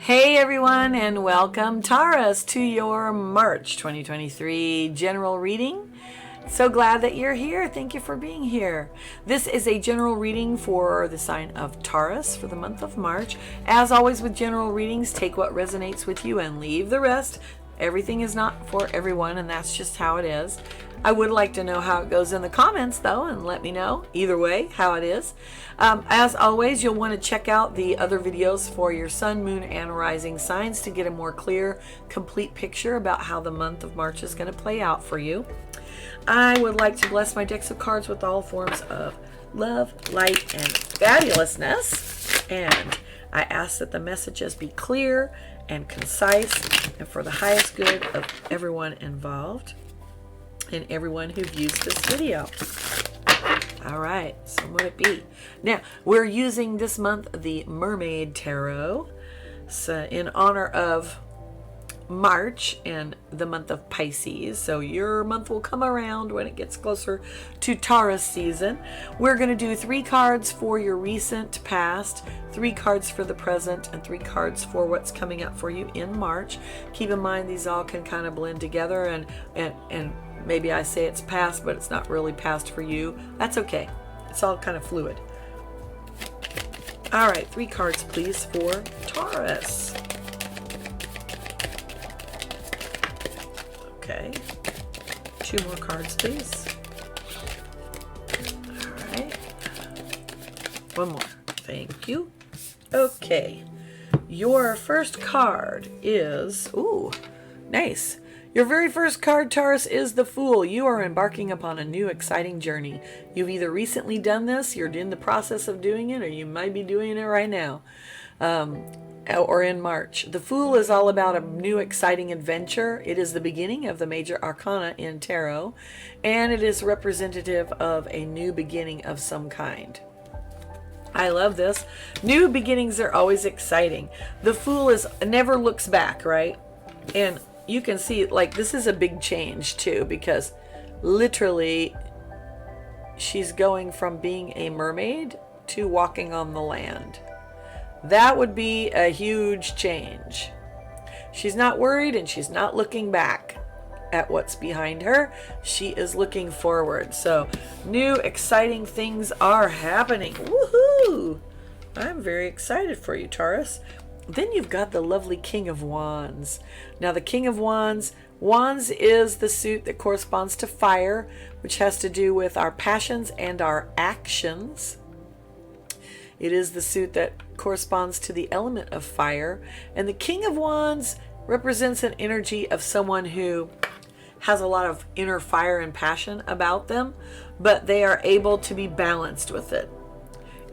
Hey everyone, and welcome Taurus to your March 2023 general reading. So glad that you're here. Thank you for being here. This is a general reading for the sign of Taurus for the month of March. As always with general readings, take what resonates with you and leave the rest. Everything is not for everyone, and that's just how it is. I would like to know how it goes in the comments, though, and let me know, either way, how it is. As always, you'll want to check out the other videos for your sun, moon, and rising signs to get a more clear, complete picture about how the month of March is going to play out for you. I would like to bless my decks of cards with all forms of love, light, and fabulousness. And I ask that the messages be clear and concise and for the highest good of everyone involved and everyone who views this video. All right, so what would it be? Now, we're using this month the Mermaid Tarot, so in honor of March and the month of Pisces. So your month will come around when it gets closer to Taurus season. We're going to do 3 cards for your recent past, 3 cards for the present, and 3 cards for what's coming up for you in March. Keep in mind these all can kind of blend together, and maybe I say it's past, but it's not really past for you. That's okay. It's all kind of fluid. All right, 3 cards please for Taurus. Okay, 2 more cards, please. All right, 1 more. Thank you. Okay, your first card is, ooh, nice. Your very first card, Taurus, is the Fool. You are embarking upon a new, exciting journey. You've either recently done this, you're in the process of doing it, or you might be doing it right now. Or in March. The Fool is all about a new exciting adventure. It is the beginning of the major arcana in tarot, and it is representative of a new beginning of some kind. I love this. New beginnings are always exciting. The Fool never looks back, right? And you can see, like, this is a big change too, because literally she's going from being a mermaid to walking on the land. That would be a huge change. She's not worried and she's not looking back at what's behind her. She is looking forward. So new exciting things are happening. Woohoo! I'm very excited for you, Taurus. Then you've got the lovely King of Wands. Now the King of Wands is the suit that corresponds to fire, which has to do with our passions and our actions. It is the suit that corresponds to the element of fire. And the King of Wands represents an energy of someone who has a lot of inner fire and passion about them, but they are able to be balanced with it.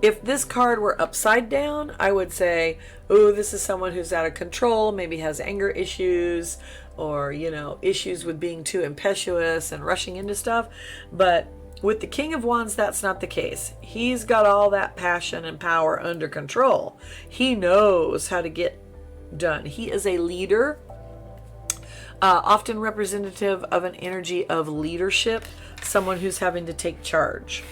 If this card were upside down, I would say, oh, this is someone who's out of control, maybe has anger issues, or, issues with being too impetuous and rushing into stuff. But with the King of Wands, that's not the case. He's got all that passion and power under control. He knows how to get done. He is a leader, often representative of an energy of leadership, someone who's having to take charge.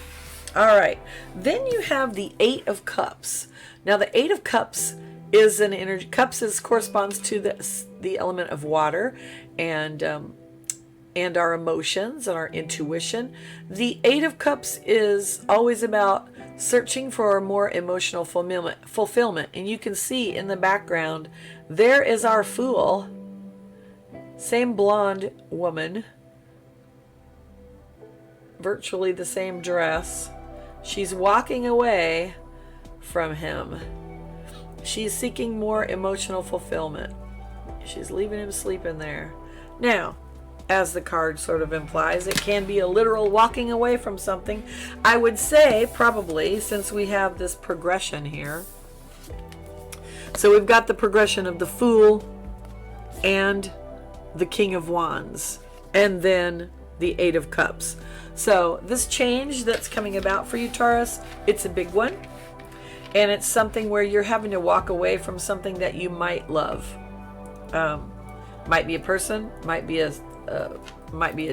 All right, then you have the 8 of Cups. Now the 8 of Cups is an energy. Cups corresponds to the element of water, and our emotions and our intuition. The 8 of Cups is always about searching for more emotional fulfillment. And you can see in the background, there is our Fool, same blonde woman, virtually the same dress. She's walking away from him. She's seeking more emotional fulfillment. She's leaving him sleeping there. Now, as the card sort of implies, it can be a literal walking away from something. I would say probably, since we have this progression here. So we've got the progression of the Fool and the King of Wands, and then the 8 of Cups. So this change that's coming about for you, Taurus, it's a big one. And it's something where you're having to walk away from something that you might love. Might be a person, might be a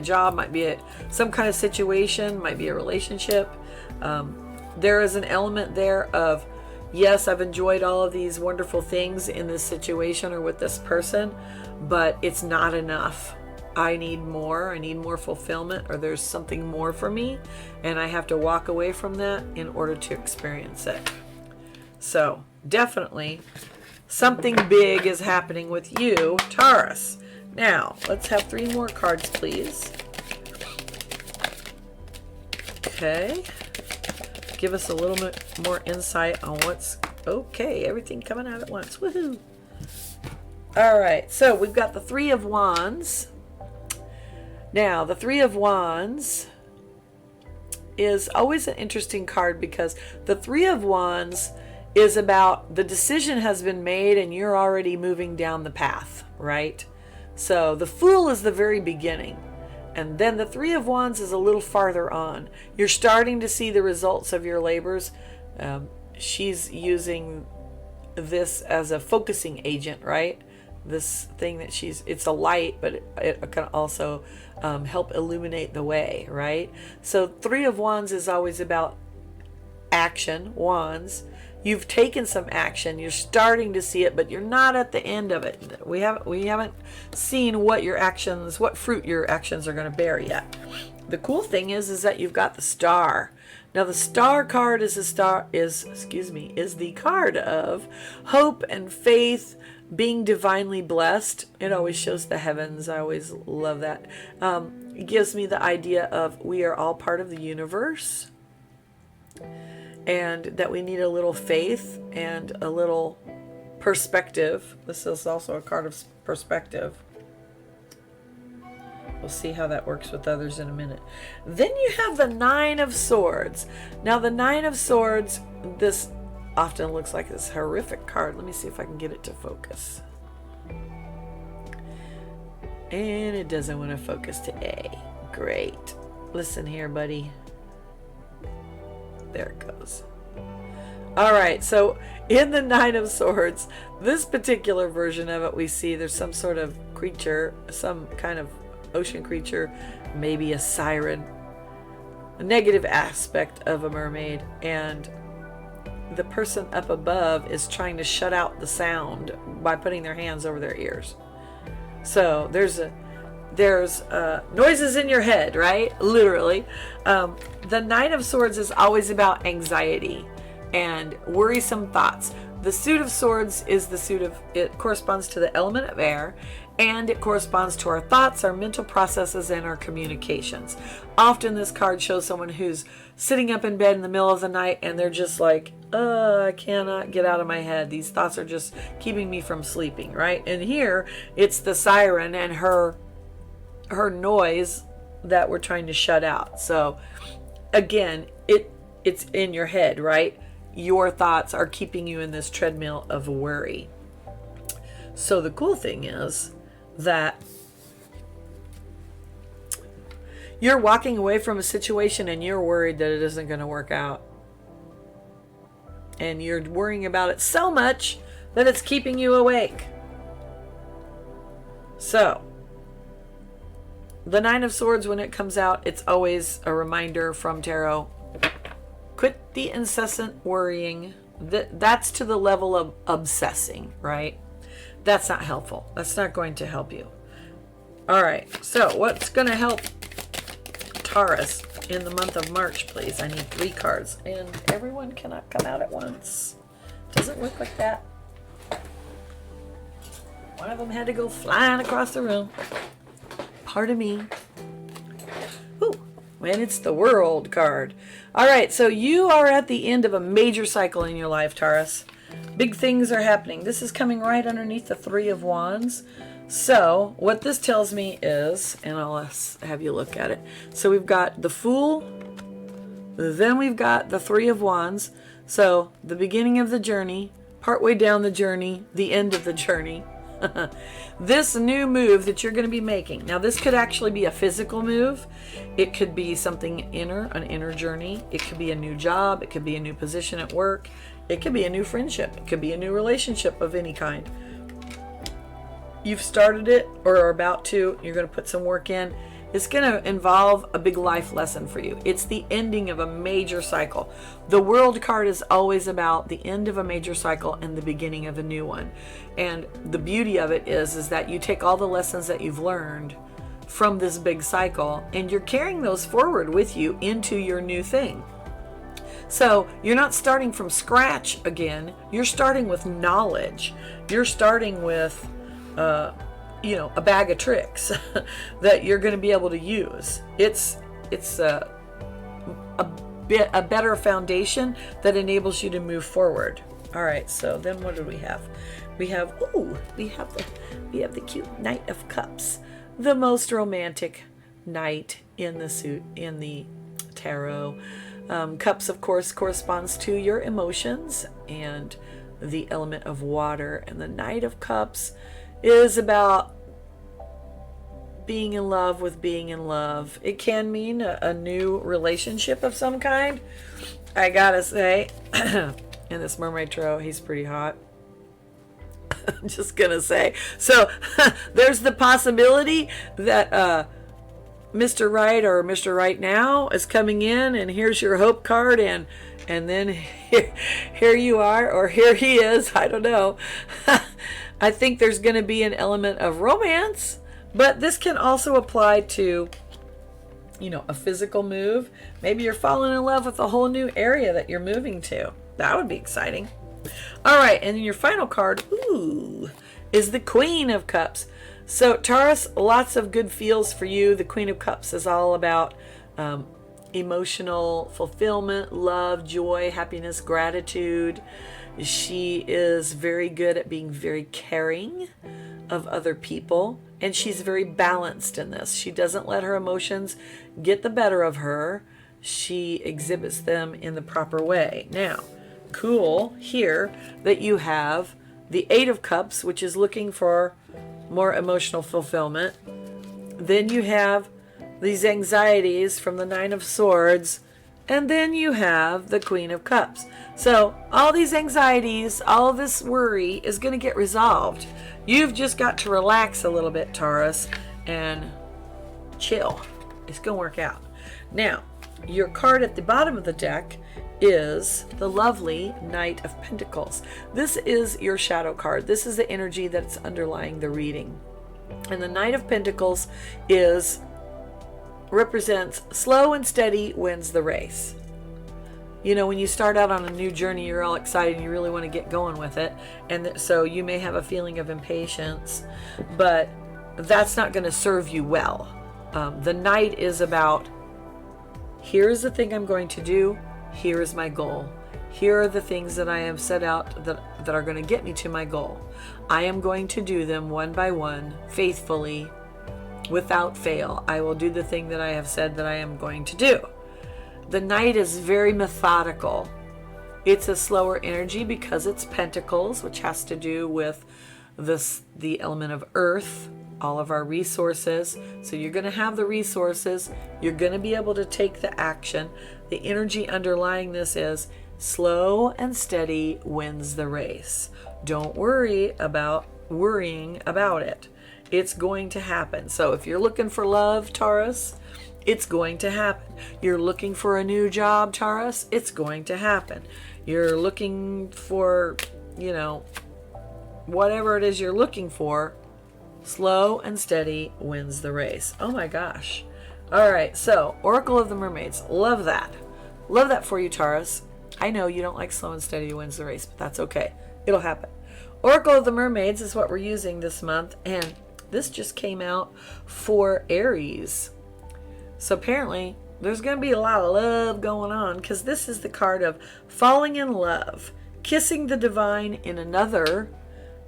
job, might be some kind of situation, might be a relationship. There is an element there of yes, I've enjoyed all of these wonderful things in this situation or with this person, but it's not enough. I need more. I need more fulfillment, or there's something more for me, and I have to walk away from that in order to experience it. So definitely something big is happening with you, Taurus. Now, let's have 3 more cards, please. Okay. Give us a little bit more insight on what's... Okay, everything coming out at once. Woohoo! All right, so we've got the 3 of Wands. Now, the 3 of Wands is always an interesting card, because the 3 of Wands is about the decision has been made and you're already moving down the path, right? So the Fool is the very beginning. And then the 3 of Wands is a little farther on. You're starting to see the results of your labors. She's using this as a focusing agent, right? This thing that it's a light, but it can also help illuminate the way, right? So 3 of Wands is always about action, wands. You've taken some action. You're starting to see it, but you're not at the end of it. We haven't seen what fruit your actions are going to bear yet. The cool thing is that you've got the Star. Now the Star card is the card of hope and faith, being divinely blessed. It always shows the heavens. I always love that. It gives me the idea of we are all part of the universe, and that we need a little faith and a little perspective. This is also a card of perspective. We'll see how that works with others in a minute. Then you have the 9 of Swords. Now the 9 of Swords, this often looks like this horrific card. Let me see if I can get it to focus. And it doesn't want to focus to A. Great. Listen here, buddy. There it goes. All right, so in the 9 of Swords, this particular version of it, we see there's some sort of creature, some kind of ocean creature, maybe a siren, a negative aspect of a mermaid, and the person up above is trying to shut out the sound by putting their hands over their ears. So there's noises in your head, right? Literally. The 9 of Swords is always about anxiety and worrisome thoughts. The Suit of Swords is it corresponds to the element of air, and it corresponds to our thoughts, our mental processes, and our communications. Often this card shows someone who's sitting up in bed in the middle of the night and they're just like, I cannot get out of my head. These thoughts are just keeping me from sleeping, right? And here it's the siren and her noise that we're trying to shut out. So again, it's in your head, right? Your thoughts are keeping you in this treadmill of worry. So the cool thing is that you're walking away from a situation and you're worried that it isn't going to work out. And you're worrying about it so much that it's keeping you awake. So the 9 of Swords, when it comes out, it's always a reminder from tarot. Quit the incessant worrying. That's to the level of obsessing, right? That's not helpful. That's not going to help you. All right. So what's going to help Taurus in the month of March, please? I need 3 cards. And everyone cannot come out at once. Doesn't work like that. One of them had to go flying across the room. Pardon me. Ooh, and it's the World card. All right, so you are at the end of a major cycle in your life, Taurus. Big things are happening. This is coming right underneath the 3 of Wands. So what this tells me is, and I'll have you look at it. So we've got the Fool, then we've got the 3 of Wands. So the beginning of the journey, partway down the journey, the end of the journey. This new move that you're going to be making. Now this could actually be a physical move. It could be something an inner journey. It could be a new job. It could be a new position at work. It could be a new friendship. It could be a new relationship of any kind. You've started it or are about to. You're going to put some work in. It's going to involve a big life lesson for you. It's the ending of a major cycle. The World card is always about the end of a major cycle and the beginning of a new one. And the beauty of it is that you take all the lessons that you've learned from this big cycle and you're carrying those forward with you into your new thing. So you're not starting from scratch again. You're starting with knowledge. You're starting with, a bag of tricks that you're going to be able to use. It's a better foundation that enables you to move forward. All right. So then, what do we have? We have the cute Knight of Cups, the most romantic knight in the tarot. Cups, of course, corresponds to your emotions and the element of water. And the Knight of Cups is about being in love with being in love. It can mean a new relationship of some kind. I gotta say, in this Mermaid Tarot, he's pretty hot. I'm just gonna say. So there's the possibility that Mr. Right or Mr. Right Now is coming in, and here's your hope card, and then here you are, or here he is. I don't know. I think there's going to be an element of romance, but this can also apply to, a physical move. Maybe you're falling in love with a whole new area that you're moving to. That would be exciting. All right, and then your final card, is the Queen of Cups. So Taurus, lots of good feels for you. The Queen of Cups is all about emotional fulfillment, love, joy, happiness, gratitude. She is very good at being very caring of other people, and she's very balanced in this. She doesn't let her emotions get the better of her. She exhibits them in the proper way. Now, cool here that you have the Eight of Cups, which is looking for more emotional fulfillment. Then you have these anxieties from the Nine of Swords, and then you have the Queen of Cups. So all these anxieties, all this worry is going to get resolved. You've just got to relax a little bit, Taurus, and chill. It's going to work out. Now, your card at the bottom of the deck is the lovely Knight of Pentacles. This is your shadow card. This is the energy that's underlying the reading. And the Knight of Pentacles represents slow and steady wins the race. When you start out on a new journey, you're all excited and you really want to get going with it. And so you may have a feeling of impatience, but that's not going to serve you well. The Knight is about, here's the thing I'm going to do. Here is my goal. Here are the things that I have set out that are going to get me to my goal. I am going to do them one by one, faithfully, without fail. I will do the thing that I have said that I am going to do. The Knight is very methodical. It's a slower energy because it's pentacles, which has to do with the element of earth, all of our resources. So you're going to have the resources. You're going to be able to take the action. The energy underlying this is slow and steady wins the race. Don't worry about worrying about it. It's going to happen. So if you're looking for love, Taurus, it's going to happen. You're looking for a new job, Taurus, it's going to happen. You're looking for, whatever it is you're looking for, slow and steady wins the race. Oh my gosh. All right, so Oracle of the Mermaids. Love that. Love that for you, Taurus. I know you don't like slow and steady wins the race, but that's okay. It'll happen. Oracle of the Mermaids is what we're using this month, and this just came out for Aries. So apparently there's going to be a lot of love going on, because this is the card of falling in love, kissing the divine in another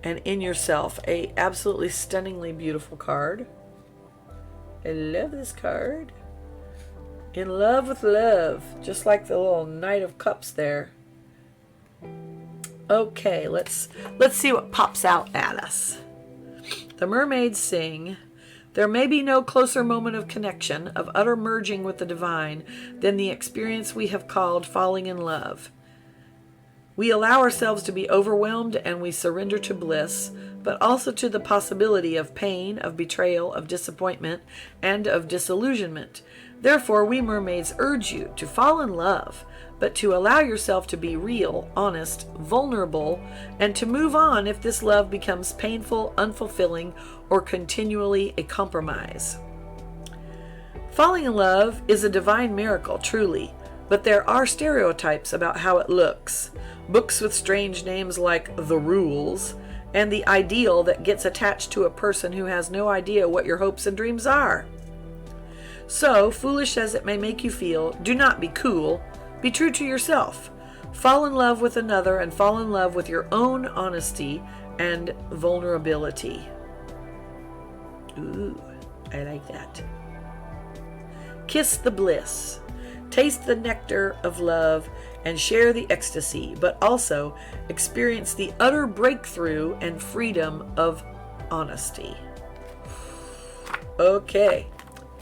and in yourself. A absolutely stunningly beautiful card. I love this card. In love with love, just like the little Knight of Cups there. Okay, let's see what pops out at us. The mermaids sing, "There may be no closer moment of connection, of utter merging with the divine, than the experience we have called falling in love. We allow ourselves to be overwhelmed and we surrender to bliss, but also to the possibility of pain, of betrayal, of disappointment, and of disillusionment. Therefore, we mermaids urge you to fall in love, but to allow yourself to be real, honest, vulnerable, and to move on if this love becomes painful, unfulfilling, or continually a compromise. Falling in love is a divine miracle, truly, but there are stereotypes about how it looks. Books with strange names like The Rules, and the ideal that gets attached to a person who has no idea what your hopes and dreams are. So, foolish as it may make you feel, do not be cool. Be true to yourself. Fall in love with another and fall in love with your own honesty and vulnerability. Ooh, I like that. Kiss the bliss. Taste the nectar of love and share the ecstasy, but also experience the utter breakthrough and freedom of honesty. Okay.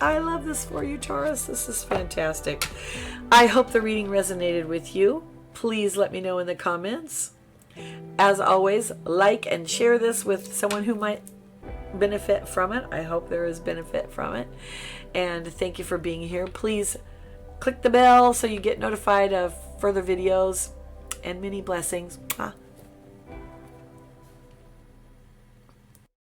I love this for you, Taurus. This is fantastic. I hope the reading resonated with you. Please let me know in the comments. As always, like and share this with someone who might benefit from it. I hope there is benefit from it. And thank you for being here. Please click the bell so you get notified of further videos, and many blessings.